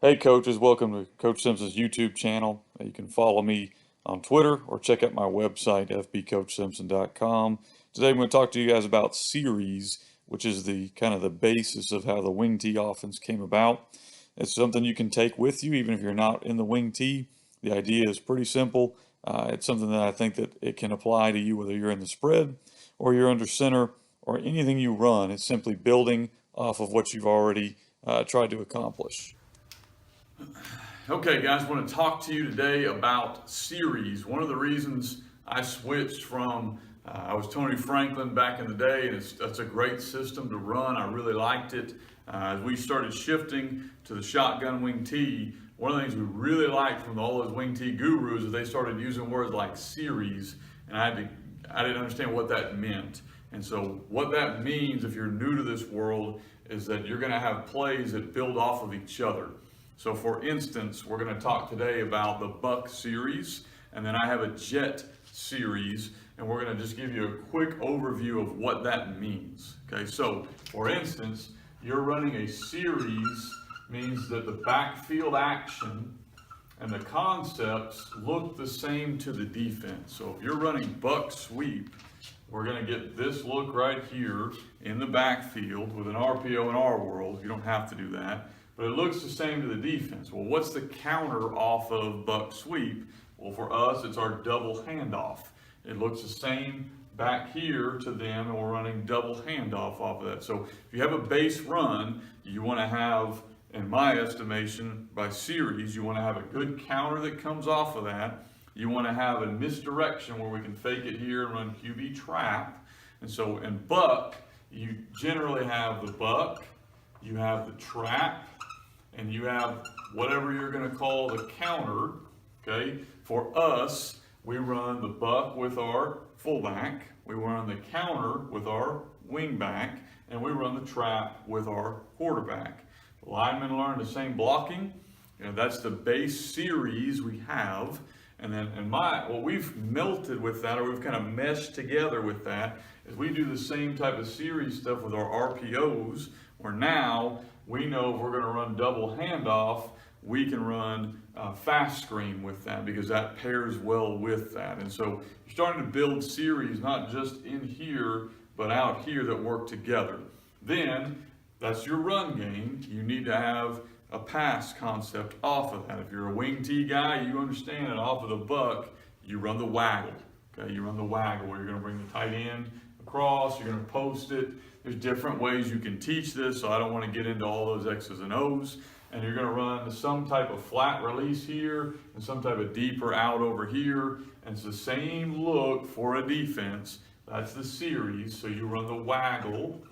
Hey coaches, welcome to Coach Simpson's YouTube channel. You can follow me on Twitter or check out my website, fbcoachsimpson.com. Today I'm going to talk to you guys about series, which is the kind of the basis of how the wing tee offense came about. It's something you can take with you even if you're not in the wing tee. The idea is pretty simple. It's something that I think that it can apply to you whether you're in the spread or you're under center or anything you run. It's simply building off of what you've already tried to accomplish. Okay, guys, I want to talk to you today about series. One of the reasons I switched from, I was Tony Franklin back in the day, and that's a great system to run. I really liked it. As we started shifting to the shotgun wing tee, one of the things we really liked from all those wing tee gurus is they started using words like series, and I didn't understand what that meant. And so what that means, if you're new to this world, is that you're going to have plays that build off of each other. So for instance, we're going to talk today about the buck series, and then I have a jet series, and we're going to just give you a quick overview of what that means. Okay, so for instance, you're running a series means that the backfield action and the concepts look the same to the defense. So if you're running buck sweep, we're going to get this look right here in the backfield with an RPO in our world. You don't have to do that. But it looks the same to the defense. Well, what's the counter off of buck sweep? Well, for us, it's our double handoff. It looks the same back here to them, and we're running double handoff off of that. So if you have a base run, you want to have, in my estimation, by series, you want to have a good counter that comes off of that. You want to have a misdirection where we can fake it here and run QB trap. And so in buck, you generally have the buck, you have the trap, and you have whatever you're going to call the counter. Okay, for us, we run the buck with our fullback, we run the counter with our wingback, and we run the trap with our quarterback. The linemen learn the same blocking. That's the base series we have. And then what we've melted with that, or we've kind of meshed together with that, is we do the same type of series stuff with our RPOs, where now we know if we're going to run double handoff, we can run fast screen with that because that pairs well with that. And so you're starting to build series not just in here, but out here that work together. Then that's your run game. You need to have a pass concept off of that. If you're a wing tee guy, you understand it. Off of the buck, you run the waggle. Okay, you run the waggle where you're going to bring the tight end across, you're going to post it. There's different ways you can teach this, so I don't want to get into all those X's and O's. And you're going to run some type of flat release here and some type of deeper out over here. And it's the same look for a defense. That's the series. So you run the waggle,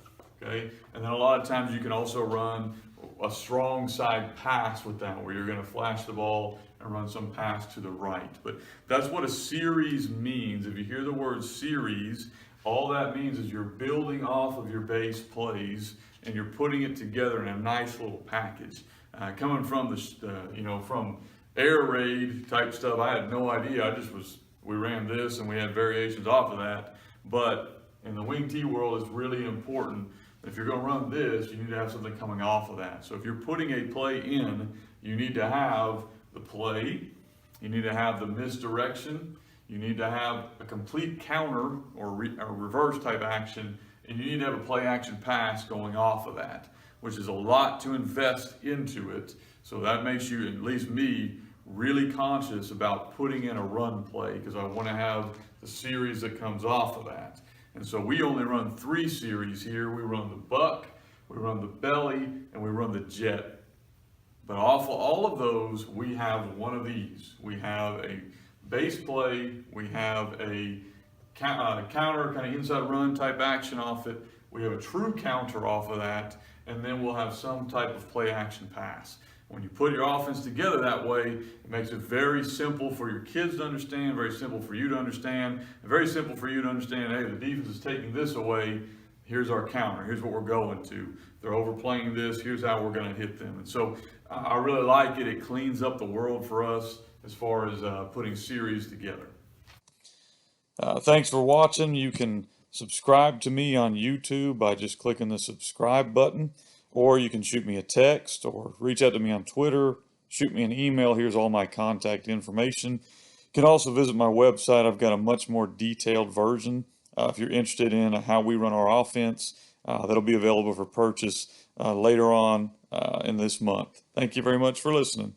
okay? And then a lot of times you can also run a strong side pass with that, where you're going to flash the ball and run some pass to the right. But that's what a series means. If you hear the word series, all that means is you're building off of your base plays and you're putting it together in a nice little package. Coming from from air raid type stuff, I had no idea. We ran this and we had variations off of that. But in the wing tee world, it's really important. If you're going to run this, you need to have something coming off of that. So if you're putting a play in, you need to have the play, you need to have the misdirection, you need to have a complete counter or reverse type action, and you need to have a play action pass going off of that, which is a lot to invest into it. So that makes you, at least me, really conscious about putting in a run play because I want to have the series that comes off of that. And so we only run 3 series here. We run the buck, we run the belly, and we run the jet. But off of all of those, we have one of these. We have a base play, we have a counter, kind of inside run type action off it. We have a true counter off of that, and then we'll have some type of play action pass. When you put your offense together that way, it makes it very simple for your kids to understand, very simple for you to understand, and very simple for you to understand, hey, the defense is taking this away, here's our counter, here's what we're going to. They're overplaying this, here's how we're going to hit them. And so I really like it. It cleans up the world for us as far as putting series together. Thanks for watching. You can subscribe to me on YouTube by just clicking the subscribe button, or you can shoot me a text or reach out to me on Twitter, shoot me an email. Here's all my contact information. You can also visit my website. I've got a much more detailed version if you're interested in how we run our offense. That'll be available for purchase later on in this month. Thank you very much for listening.